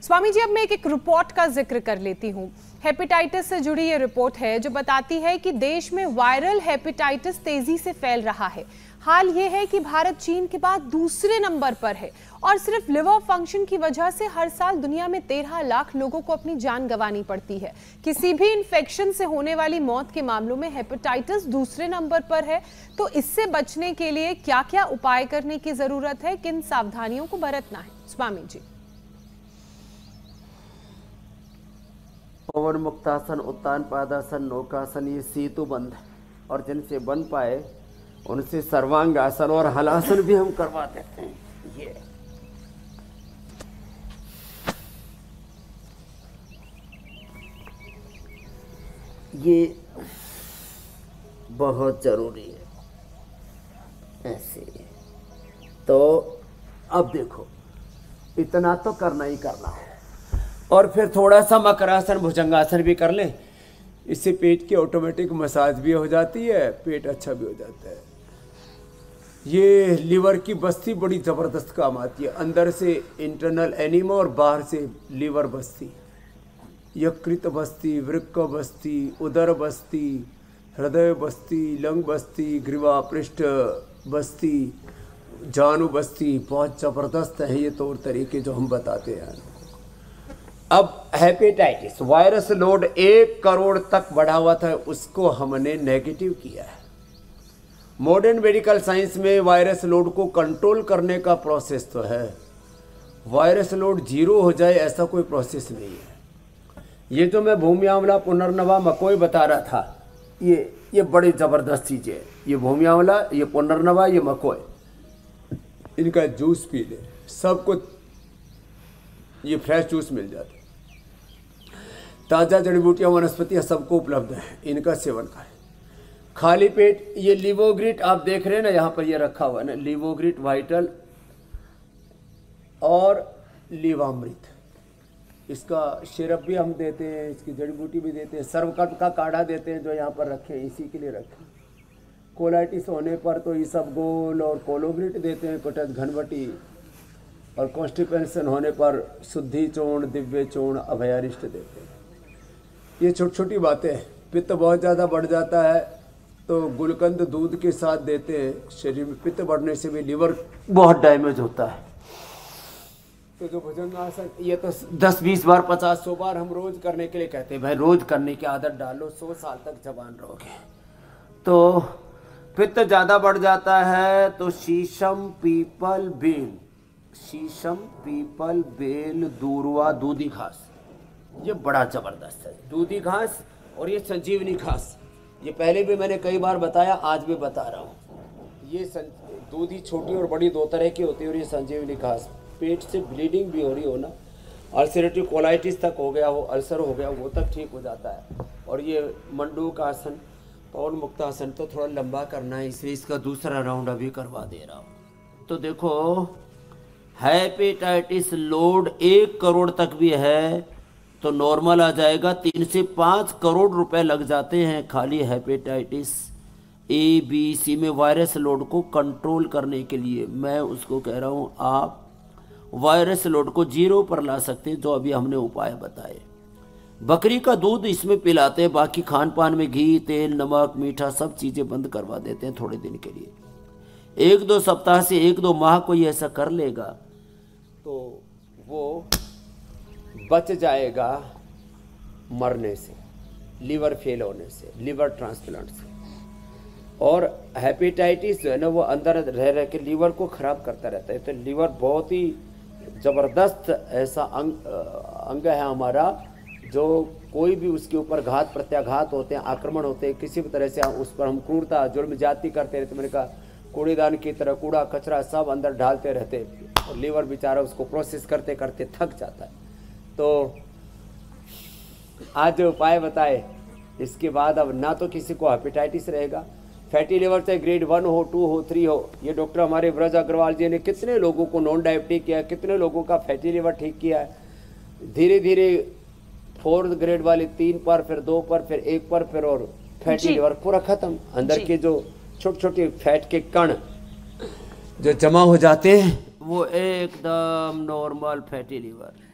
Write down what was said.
स्वामी जी, अब मैं एक रिपोर्ट का जिक्र कर लेती हूँ। हेपेटाइटिस से जुड़ी ये रिपोर्ट है जो बताती है कि देश में वायरल हेपेटाइटिस तेजी से फैल रहा है। हाल ये है कि भारत चीन के बाद दूसरे नंबर पर है और सिर्फ लिवर फंक्शन की वजह से हर साल दुनिया में 13 लाख लोगों को अपनी जान गंवानी पड़ती है। किसी भी इन्फेक्शन से होने वाली मौत के मामलों में हेपेटाइटिस दूसरे नंबर पर है। तो इससे बचने के लिए क्या क्या उपाय करने की जरूरत है, किन सावधानियों को बरतना है, स्वामी जी? पवन मुक्तासन, उत्तान पादासन, नौकासन, ये सेतु बंध, और जिनसे बन पाए उनसे सर्वांग आसन और हलासन भी हम करवा देते हैं। ये बहुत जरूरी है। ऐसे तो अब देखो, इतना तो करना ही करना है, और फिर थोड़ा सा मकरासन, भुजंगासन भी कर लें। इससे पेट की ऑटोमेटिक मसाज भी हो जाती है, पेट अच्छा भी हो जाता है। ये लीवर की बस्ती बड़ी ज़बरदस्त काम आती है। अंदर से इंटरनल एनीमा और बाहर से लीवर बस्ती, यकृत बस्ती, वृक्क बस्ती, उदर बस्ती, हृदय बस्ती, लंग बस्ती, ग्रीवा पृष्ठ बस्ती, जानु बस्ती, बहुत ज़बरदस्त है ये तौर तरीके जो हम बताते हैं। अब हेपेटाइटिस वायरस लोड 1 करोड़ तक बढ़ा हुआ था, उसको हमने नेगेटिव किया है। मॉडर्न मेडिकल साइंस में वायरस लोड को कंट्रोल करने का प्रोसेस तो है, वायरस लोड 0 हो जाए ऐसा कोई प्रोसेस नहीं है। ये जो मैं भूमि आंवला, पुनर्नवा, मकोई बता रहा था, ये बड़ी ज़बरदस्त चीज़ें हैं। ये भूमि आंवला, ये पुनर्नवा, ये मकोई, इनका जूस पी ले, सबको ये फ्रेश जूस मिल जाता है। ताज़ा जड़ी बूटियाँ, वनस्पतियाँ सबको उपलब्ध हैं, इनका सेवन करें। खाली पेट ये लिवोग्रिट आप देख रहे हैं ना, यहाँ पर ये रखा हुआ है ना, लिवोग्रिट वाइटल और लीवामृत, इसका सिरप भी हम देते हैं, इसकी जड़ी बूटी भी देते हैं, सर्वकट का काढ़ा देते हैं जो यहाँ पर रखे हैं, इसी के लिए रखें। कोलाइटिस होने पर तो इसबगोल और कोलोग्रिट देते हैं, कुटज घनवटी, और कॉन्स्टिपेशन होने पर शुद्धि चूर्ण, दिव्य चूर्ण, अभयारिष्ट देते हैं। ये छोटी छोटी बातें हैं। पित्त बहुत ज़्यादा बढ़ जाता है तो गुलकंद दूध के साथ देते हैं। शरीर में पित्त बढ़ने से भी लिवर बहुत डैमेज होता है। तो जो भुजंगासन, ये तो 10, 20 बार, 50, 100 बार हम रोज करने के लिए कहते हैं। भाई रोज करने की आदत डालो, 100 साल तक जवान रहोगे। तो पित्त ज़्यादा बढ़ जाता है तो शीशम, पीपल, बेल, शीशम, पीपल, बेल, दूर्वा, दूधी घास, ये बड़ा ज़बरदस्त है। दूधी घास और ये संजीवनी घास, ये पहले भी मैंने कई बार बताया, आज भी बता रहा हूँ। ये दूधी छोटी और बड़ी 2 तरह की होती है, और ये संजीवनी घास, पेट से ब्लीडिंग भी हो रही हो ना, अल्सरेटिव कोलाइटिस तक हो गया हो, अल्सर हो गया, वो तक ठीक हो जाता है। और ये मंडूक आसन, पवन मुक्तासन तो थोड़ा लंबा करना है, इसलिए इसका दूसरा राउंड अभी करवा दे रहा हूँ। तो देखो, हेपेटाइटिस लोड 1 करोड़ तक भी है तो नॉर्मल आ जाएगा। 3 से 5 करोड़ रुपए लग जाते हैं खाली हेपेटाइटिस A, B, C में वायरस लोड को कंट्रोल करने के लिए। मैं उसको कह रहा हूँ आप वायरस लोड को 0 पर ला सकते हैं, जो अभी हमने उपाय बताए। बकरी का दूध इसमें पिलाते हैं, बाकी खान पान में घी, तेल, नमक, मीठा सब चीज़ें बंद करवा देते हैं थोड़े दिन के लिए। 1-2 सप्ताह से 1-2 माह कोई ऐसा कर लेगा तो वो बच जाएगा मरने से, लीवर फेल होने से, लिवर ट्रांसप्लांट से। और हेपेटाइटिस जो है ना, वो अंदर रह के लीवर को ख़राब करता रहता है। तो लीवर बहुत ही ज़बरदस्त ऐसा अंग है हमारा, जो कोई भी उसके ऊपर घात प्रत्याघात होते हैं, आक्रमण होते हैं, किसी भी तरह से उस पर हम क्रूरता, जुर्म ज्यादती करते रहते। मैंने कहा कूड़ेदान की तरह कूड़ा कचरा सब अंदर डालते रहते, और लीवर बेचारा उसको प्रोसेस करते करते थक जाता है। तो आज जो उपाय बताए, इसके बाद अब ना तो किसी को हेपेटाइटिस रहेगा। फैटी लिवर चाहे ग्रेड 1 हो, 2 हो, 3 हो, ये डॉक्टर हमारे ब्रज अग्रवाल जी ने कितने लोगों को नॉन डायबिटिक किया, कितने लोगों का फैटी लिवर ठीक किया है। धीरे धीरे 4th ग्रेड वाले 3 पर, फिर 2 पर, फिर 1 पर, फिर और फैटी लिवर पूरा खत्म। अंदर के जो छोटे छोटे फैट के कण जो जमा हो जाते हैं वो एकदम नॉर्मल फैटी लिवर।